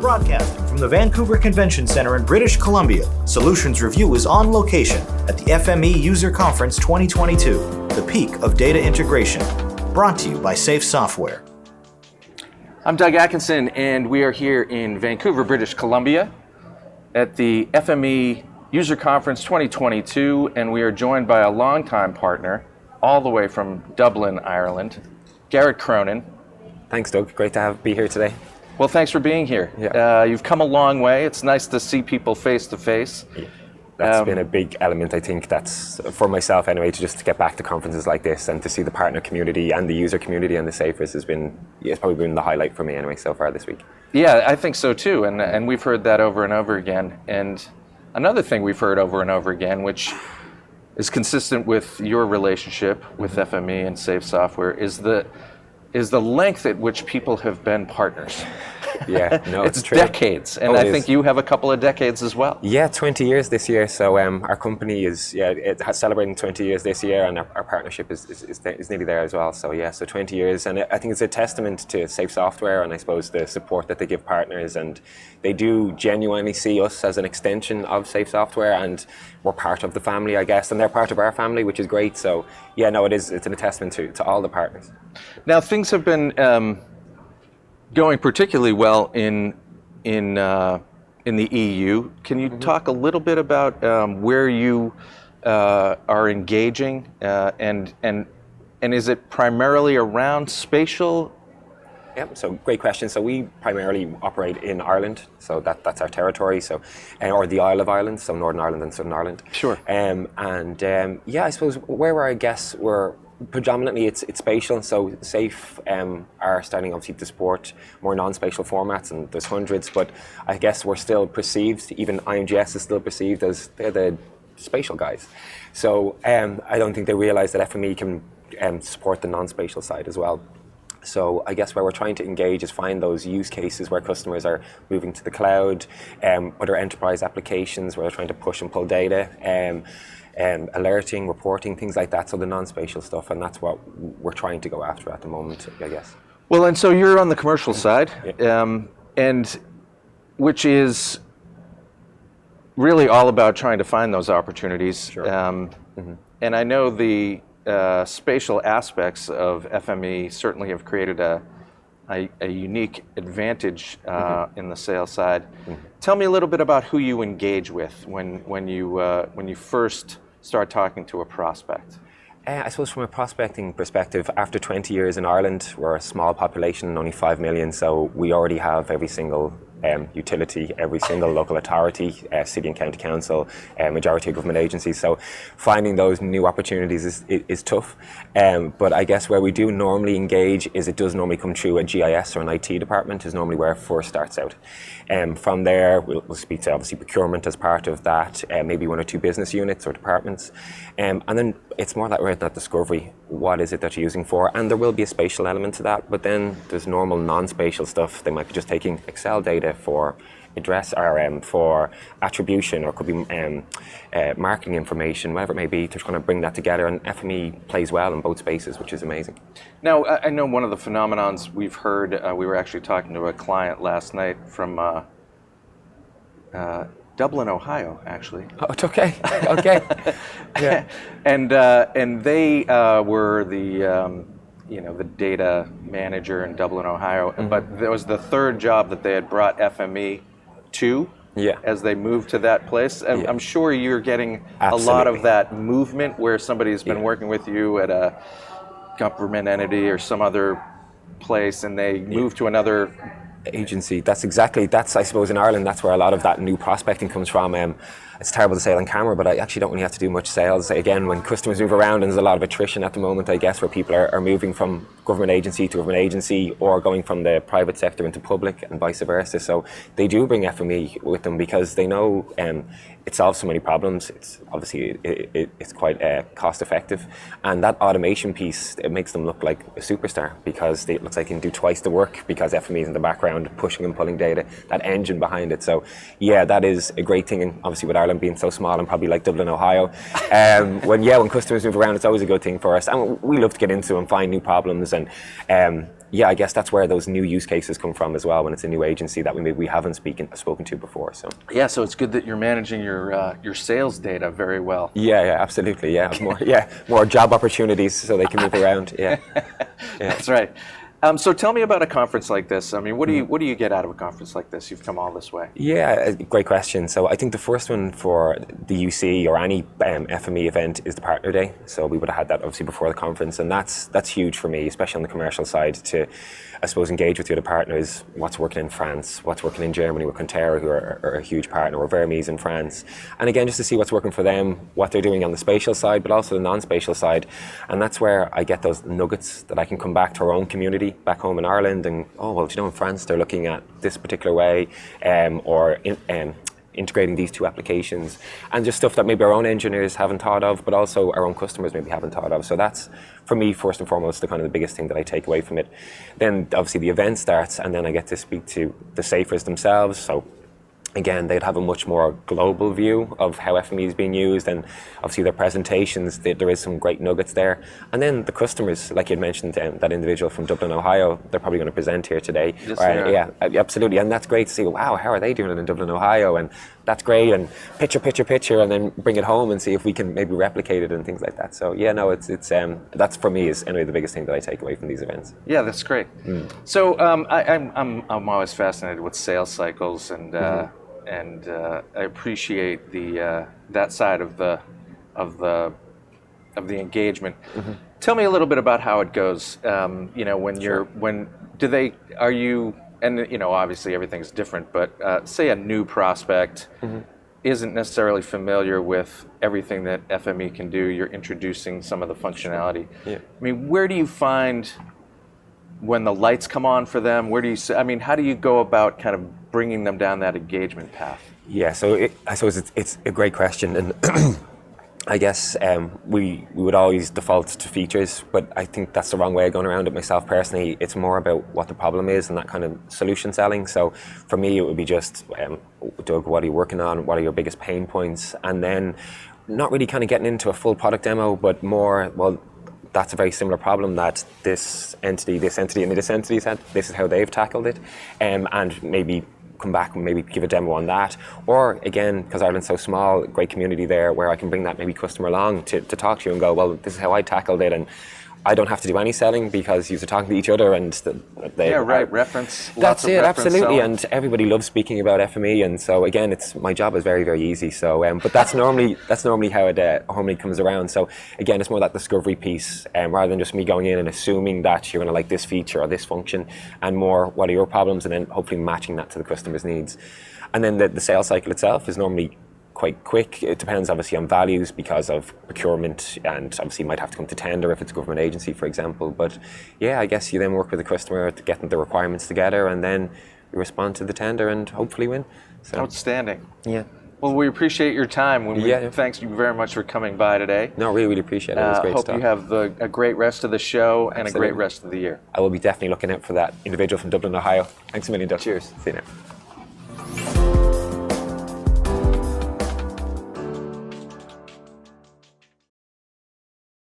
Broadcasting from the Vancouver Convention Center in British Columbia, Solutions Review is on location at the FME User Conference 2022, the peak of data integration. Brought to you by Safe Software. I'm Doug Atkinson, and we are here in Vancouver, British Columbia at the FME User Conference 2022, and we are joined by a longtime partner all the way from Dublin, Ireland, Garrett Cronin. Thanks, Doug. Great to be here today. Well, thanks for being here. Yeah. You've come a long way. It's nice to see people face to face. Yeah. That's been a big element, I think, that's for myself anyway, to just get back to conferences like this and to see the partner community and the user community and the Safers it's probably been the highlight for me anyway so far this week. Yeah, I think so too, and we've heard that over and over again. And another thing we've heard over and over again, which is consistent with your relationship with FME and Safe Software, is the length at which people have been partners. Yeah, no, it's true. Decades, and I think you have a couple of decades as well. Yeah, 20 years this year. So our company it has celebrating 20 years this year, and our partnership is nearly there as well. So yeah, so 20 years, and I think it's a testament to Safe Software and I suppose the support that they give partners, and they do genuinely see us as an extension of Safe Software, and we're part of the family, I guess, and they're part of our family, which is great. So yeah, no, it's a testament to all the partners. Now things have been going particularly well in the EU. Can you talk a little bit about where you are engaging, and is it primarily around spatial? Yeah, so great question. So we primarily operate in Ireland, so that's our territory. So, or the Isle of Ireland, so Northern Ireland and Southern Ireland. Sure. I suppose we're predominantly it's spatial, so Safe are starting obviously to support more non-spatial formats, and there's hundreds, but I guess we're still perceived, even IMGS is still perceived as they're the spatial guys. So I don't think they realize that FME can support the non-spatial side as well. So I guess where we're trying to engage is find those use cases where customers are moving to the cloud, other enterprise applications where they're trying to push and pull data, alerting, reporting, things like that, so the non-spatial stuff, and that's what we're trying to go after at the moment, I guess. Well, and so you're on the commercial side, and which is really all about trying to find those opportunities. Sure. And I know the spatial aspects of FME certainly have created a unique advantage in the sales side. Tell me a little bit about who you engage with when you first start talking to a prospect. I suppose from a prospecting perspective, after 20 years in Ireland, we're a small population, only 5 million, so we already have every single utility, every single local authority, city and county council, majority of government agencies. So finding those new opportunities is tough. But I guess where we do normally engage is it does normally come through a GIS or an IT department is normally where it first starts out. From there, we'll speak to obviously procurement as part of that, maybe one or two business units or departments. And then it's more that we're at that discovery. What is it that you're using for? And there will be a spatial element to that, but then there's normal non-spatial stuff. They might be just taking Excel data for address or for attribution, or could be marketing information, whatever it may be. They're trying to bring that together, and FME plays well in both spaces, which is amazing. Now, I know one of the phenomenons we've heard, we were actually talking to a client last night from Dublin, Ohio, actually. Oh, it's okay. Okay. Yeah. And they were the data manager in Dublin, Ohio. But that was the third job that they had brought FME to. Yeah. As they moved to that place. And I'm sure you're getting a lot of that movement where somebody's been working with you at a government entity or some other place, and they move to another agency. That's I suppose in Ireland, that's where a lot of that new prospecting comes from. It's terrible to say on camera, but I actually don't really have to do much sales. Again, when customers move around, and there's a lot of attrition at the moment, I guess, where people are moving from government agency to government agency, or going from the private sector into public and vice versa. So they do bring FME with them because they know it solves so many problems. It's obviously it's quite cost effective, and that automation piece, it makes them look like a superstar because it looks like they can do twice the work because FME is in the background pushing and pulling data, that engine behind it. So yeah, that is a great thing, and obviously with Ireland being so small and probably like Dublin, Ohio, when customers move around, it's always a good thing for us, and we love to get into and find new problems. And yeah, I guess that's where those new use cases come from as well, when it's a new agency that we haven't spoken to before. So yeah, so it's good that you're managing your sales data very well. Yeah, absolutely. Yeah, more job opportunities so they can move around. Yeah, That's right. So tell me about a conference like this. I mean, what do you get out of a conference like this? You've come all this way. Yeah, great question. So I think the first one for the UC or any FME event is the Partner Day. So we would have had that obviously before the conference, and that's huge for me, especially on the commercial side, to, I suppose, engage with the other partners, what's working in France, what's working in Germany with Conterra, who are a huge partner, or Vermees in France. And again, just to see what's working for them, what they're doing on the spatial side, but also the non-spatial side. And that's where I get those nuggets that I can come back to our own community back home in Ireland and, in France, they're looking at this particular way, integrating these two applications, and just stuff that maybe our own engineers haven't thought of, but also our own customers maybe haven't thought of. So that's, for me, first and foremost, the kind of the biggest thing that I take away from it. Then obviously the event starts, and then I get to speak to the safers themselves. So again, they'd have a much more global view of how FME is being used, and obviously their presentations, there is some great nuggets there. And then the customers, like you had mentioned, that individual from Dublin, Ohio, they're probably going to present here today. Yes, yeah, absolutely. And that's great to see, wow, how are they doing it in Dublin, Ohio? And that's great. And picture, and then bring it home and see if we can maybe replicate it and things like that. So yeah, no, it's that's for me is anyway the biggest thing that I take away from these events. Yeah, that's great. So I'm always fascinated with sales cycles, and I appreciate the that side of the engagement. Tell me a little bit about how it goes. Obviously everything's different, but say a new prospect isn't necessarily familiar with everything that FME can do. You're introducing some of the functionality. Yeah. I mean, where do you find when the lights come on for them? How do you go about kind of bringing them down that engagement path? Yeah, so I suppose it's a great question, and I guess we would always default to features, but I think that's the wrong way of going around it myself personally. It's more about what the problem is and that kind of solution selling. So for me, it would be just, Doug, what are you working on? What are your biggest pain points? And then not really kind of getting into a full product demo, but more, well, that's a very similar problem that this entity, and this entity had. This is how they've tackled it, and maybe come back and maybe give a demo on that. Or again, because Ireland's so small, great community there where I can bring that maybe customer along to talk to you and go, well, this is how I tackled it, and I don't have to do any selling because you're talking to each other and reference. That's it, absolutely, selling. And everybody loves speaking about FME, and so again, my job is very, very easy. So, but that's normally how it normally comes around. So again, it's more that discovery piece, rather than just me going in and assuming that you're going to like this feature or this function, and more what are your problems, and then hopefully matching that to the customer's needs. And then the sales cycle itself is normally quite quick. It depends obviously on values because of procurement, and obviously you might have to come to tender if it's a government agency, for example. But yeah, I guess you then work with the customer to get the requirements together, and then you respond to the tender and hopefully win. So, outstanding. Yeah. Well, we appreciate your time. Thanks you very much for coming by today. No, really appreciate it. It was great hope stuff. you have a great rest of the show. Absolutely. And a great rest of the year. I will be definitely looking out for that individual from Dublin, Ohio. Thanks a million, Doug. Cheers. See you now.